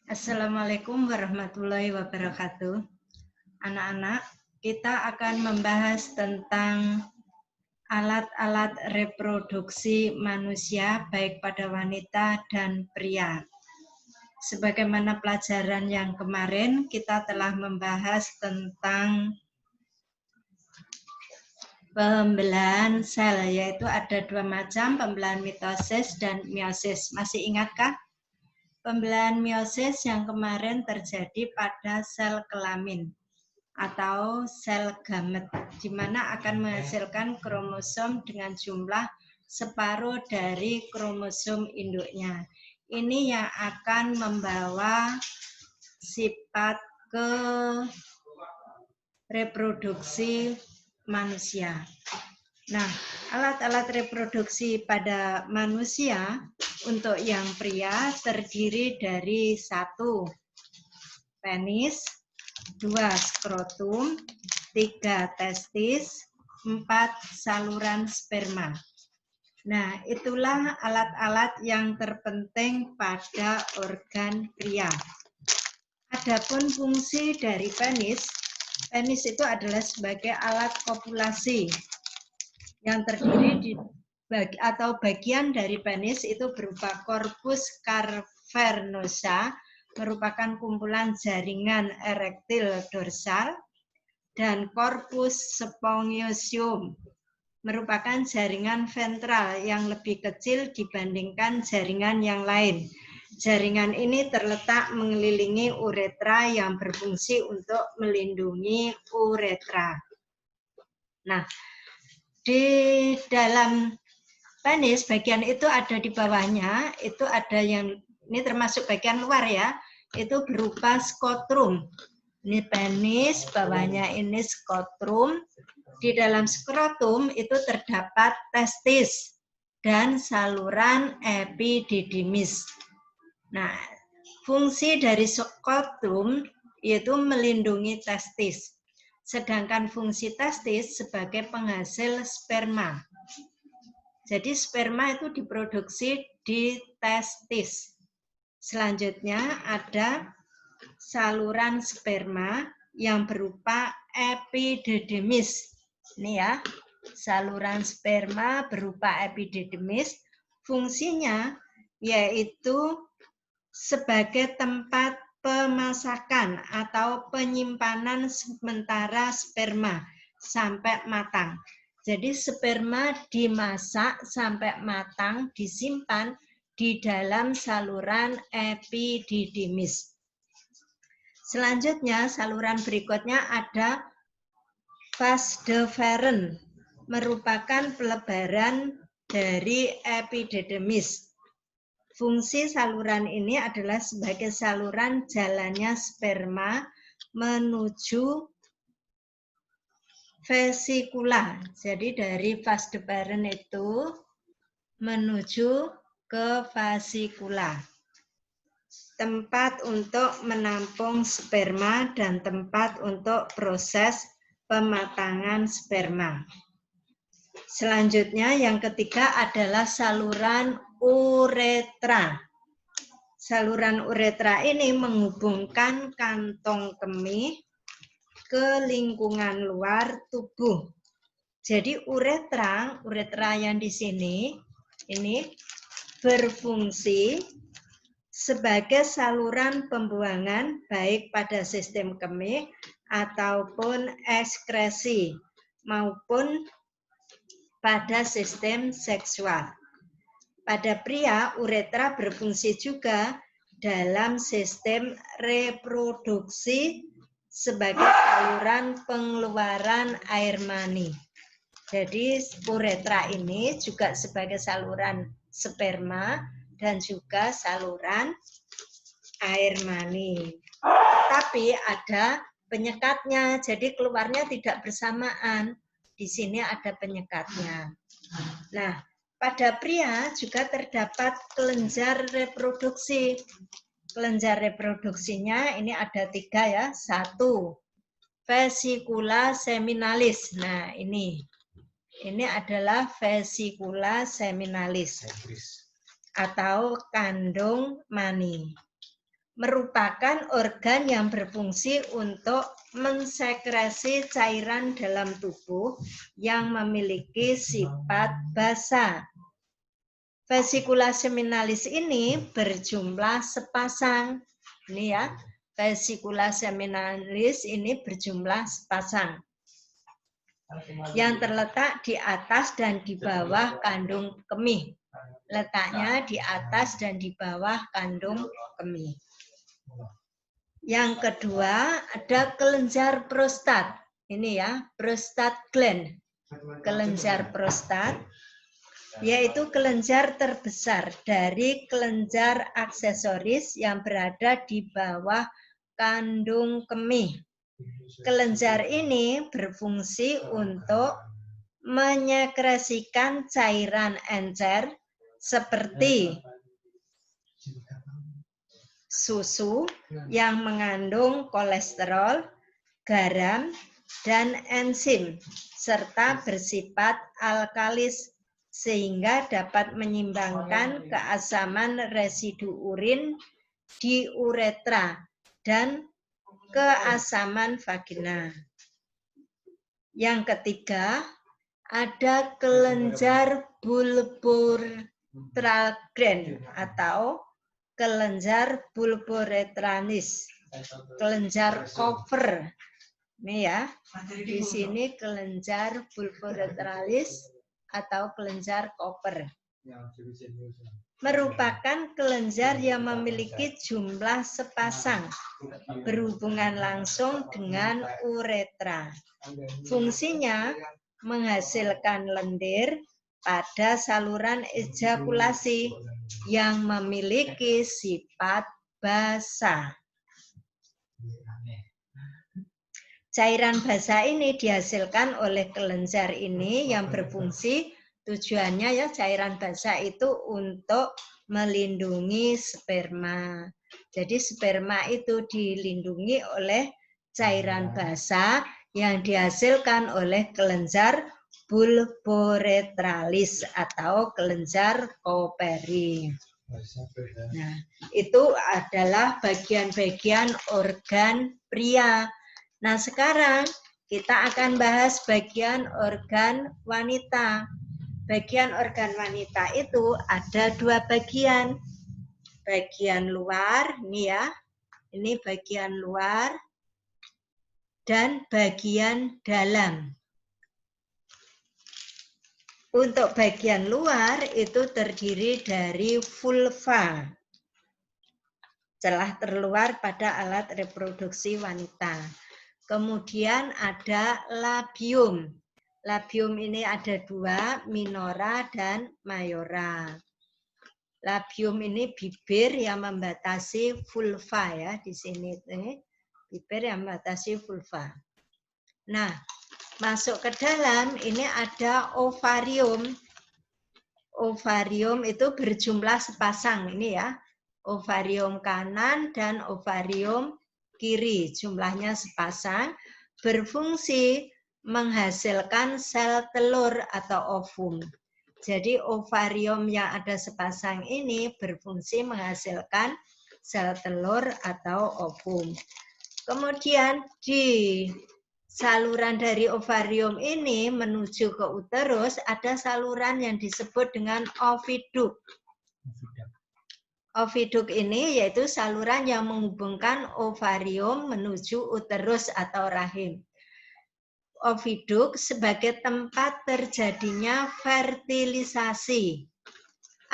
Assalamualaikum warahmatullahi wabarakatuh. Anak-anak, kita akan membahas tentang alat-alat reproduksi manusia baik pada wanita dan pria. Sebagaimana pelajaran yang kemarin, kita telah membahas tentang pembelahan sel, yaitu ada dua macam, pembelahan mitosis dan meiosis. Masih ingatkah? Pembelahan meiosis yang kemarin terjadi pada sel kelamin atau sel gamet, di mana akan menghasilkan kromosom dengan jumlah separuh dari kromosom induknya. Ini yang akan membawa sifat ke reproduksi manusia. Nah, alat-alat reproduksi pada manusia untuk yang pria terdiri dari 1. Penis, 2. Skrotum, 3. testis, 4. saluran sperma. Nah, itulah alat-alat yang terpenting pada organ pria. Adapun fungsi dari penis itu adalah sebagai alat kopulasi yang terdiri atau bagian dari penis itu berupa korpus cavernosa, merupakan kumpulan jaringan erektil dorsal, dan korpus spongiosium, merupakan jaringan ventral yang lebih kecil dibandingkan jaringan yang lain. Jaringan ini terletak mengelilingi uretra yang berfungsi untuk melindungi uretra. Nah, di dalam penis, bagian itu ada di bawahnya, itu ada yang, ini termasuk bagian luar ya, itu berupa skotrum. Ini penis, bawahnya ini skotrum. Di dalam skrotum itu terdapat testis dan saluran epididymis. Nah, fungsi dari skrotum yaitu melindungi testis. Sedangkan fungsi testis sebagai penghasil sperma. Jadi sperma itu diproduksi di testis. Selanjutnya ada saluran sperma yang berupa epididymis. Ini ya, saluran sperma berupa epididymis. Fungsinya yaitu sebagai tempat pemasakan atau penyimpanan sementara sperma sampai matang. Jadi sperma dimasak sampai matang, disimpan di dalam saluran epididymis. Selanjutnya, saluran berikutnya ada vas deferens, merupakan pelebaran dari epididymis. Fungsi saluran ini adalah sebagai saluran jalannya sperma menuju vesikula. Jadi dari vas deferens itu menuju ke vesikula. Tempat untuk menampung sperma dan tempat untuk proses pematangan sperma. Selanjutnya yang ketiga adalah saluran uretra. Saluran uretra ini menghubungkan kantong kemih ke lingkungan luar tubuh. Jadi uretra yang di sini ini berfungsi sebagai saluran pembuangan baik pada sistem kemih ataupun ekskresi maupun pada sistem seksual. Pada pria, uretra berfungsi juga dalam sistem reproduksi sebagai saluran pengeluaran air mani. Jadi uretra ini juga sebagai saluran sperma dan juga saluran air mani. Tapi ada penyekatnya, jadi keluarnya tidak bersamaan. Di sini ada penyekatnya. Nah, pada pria juga terdapat kelenjar reproduksi. Kelenjar reproduksinya ini ada 3 ya. 1, vesikula seminalis. Nah, ini adalah vesikula seminalis. atau kandung mani. Merupakan organ yang berfungsi untuk mensekresi cairan dalam tubuh yang memiliki sifat basa. Vesikula seminalis ini berjumlah sepasang. Ini ya, vesikula seminalis ini berjumlah sepasang yang terletak di atas dan di bawah kandung kemih. Letaknya di atas dan di bawah kandung kemih. Yang kedua ada kelenjar prostat. Ini ya, prostat gland. Kelenjar prostat yaitu kelenjar terbesar dari kelenjar aksesoris yang berada di bawah kandung kemih. Kelenjar ini berfungsi untuk menyekresikan cairan encer seperti susu yang mengandung kolesterol, garam, dan enzim, serta bersifat alkalis, sehingga dapat menyimbangkan keasaman residu urin di uretra dan keasaman vagina. Yang ketiga, ada kelenjar bulboretral gland atau kelenjar bulboretralis, kelenjar Koper. Ini ya, di sini kelenjar bulboretralis atau kelenjar Koper. Merupakan kelenjar yang memiliki jumlah sepasang, berhubungan langsung dengan uretra. Fungsinya menghasilkan lendir pada saluran ejakulasi yang memiliki sifat basa. Cairan basa ini dihasilkan oleh kelenjar ini yang berfungsi, tujuannya ya cairan basa itu untuk melindungi sperma. Jadi sperma itu dilindungi oleh cairan basa yang dihasilkan oleh kelenjar bulboretralis atau kelenjar Koperi. Nah, itu adalah bagian-bagian organ pria. Nah, sekarang kita akan bahas bagian organ wanita. Bagian organ wanita itu ada dua bagian. Bagian luar, ini ya. Ini bagian luar dan bagian dalam. Untuk bagian luar itu terdiri dari vulva, celah terluar pada alat reproduksi wanita. Kemudian ada labium. Labium ini ada dua, minora dan mayora. Labium ini bibir yang membatasi vulva ya, di sini bibir yang membatasi vulva. Nah, masuk ke dalam ini ada ovarium. Ovarium itu berjumlah sepasang ini ya. Ovarium kanan dan ovarium kiri, jumlahnya sepasang, berfungsi menghasilkan sel telur atau ovum. Jadi ovarium yang ada sepasang ini berfungsi menghasilkan sel telur atau ovum. Kemudian di saluran dari ovarium ini menuju ke uterus ada saluran yang disebut dengan oviduk. Oviduk ini yaitu saluran yang menghubungkan ovarium menuju uterus atau rahim. Oviduk sebagai tempat terjadinya fertilisasi.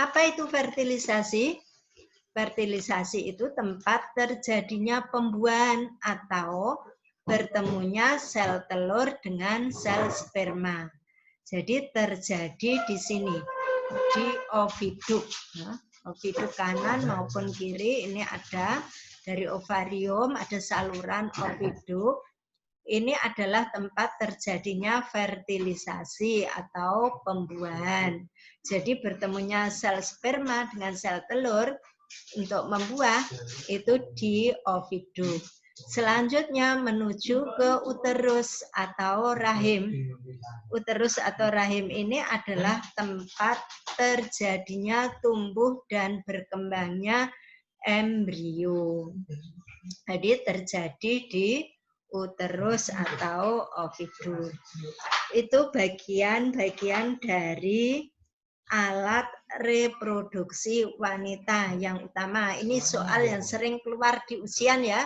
Apa itu fertilisasi? Fertilisasi itu tempat terjadinya pembuahan atau bertemunya sel telur dengan sel sperma. Jadi terjadi di sini, di oviduk. Oviduk kanan maupun kiri ini ada dari ovarium, ada saluran oviduk. Ini adalah tempat terjadinya fertilisasi atau pembuahan. Jadi bertemunya sel sperma dengan sel telur untuk membuah itu di oviduk. Selanjutnya menuju ke uterus atau rahim. Uterus atau rahim ini adalah tempat terjadinya tumbuh dan berkembangnya embrio. Jadi terjadi di uterus atau ovidus. Itu bagian-bagian dari alat reproduksi wanita yang utama. Ini soal yang sering keluar di ujian ya.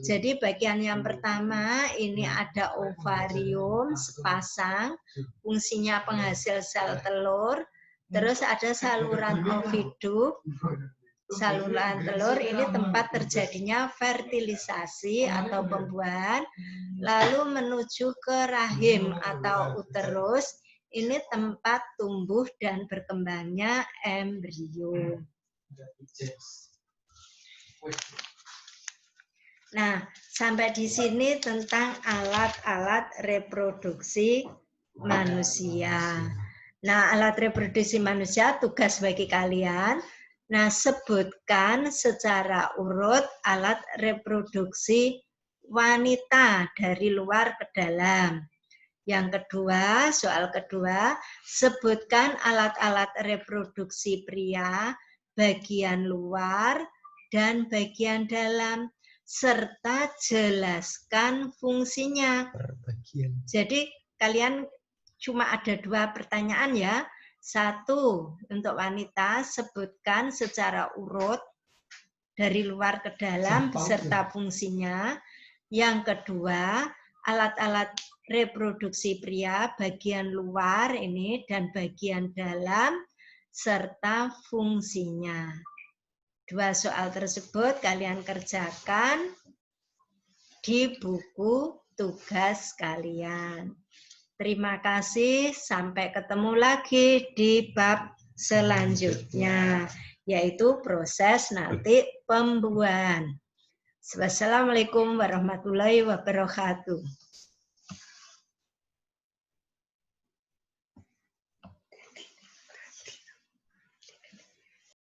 Jadi bagian yang pertama ini ada ovarium sepasang, fungsinya penghasil sel telur. Terus ada saluran ovidus. Saluran telur ini tempat terjadinya fertilisasi atau pembuahan. Lalu menuju ke rahim atau uterus. Ini tempat tumbuh dan berkembangnya embrio. Nah, sampai di sini tentang alat-alat reproduksi manusia. Nah, alat reproduksi manusia tugas bagi kalian. Nah, sebutkan secara urut alat reproduksi wanita dari luar ke dalam. Yang kedua, soal kedua, sebutkan alat-alat reproduksi pria, bagian luar dan bagian dalam, serta jelaskan fungsinya. Jadi kalian cuma ada 2 pertanyaan ya. 1, untuk wanita, sebutkan secara urut dari luar ke dalam beserta fungsinya. Yang kedua, alat-alat reproduksi pria bagian luar ini dan bagian dalam serta fungsinya. 2 soal tersebut kalian kerjakan di buku tugas kalian. Terima kasih, sampai ketemu lagi di bab selanjutnya, yaitu proses nanti pembuahan. Wassalamualaikum warahmatullahi wabarakatuh.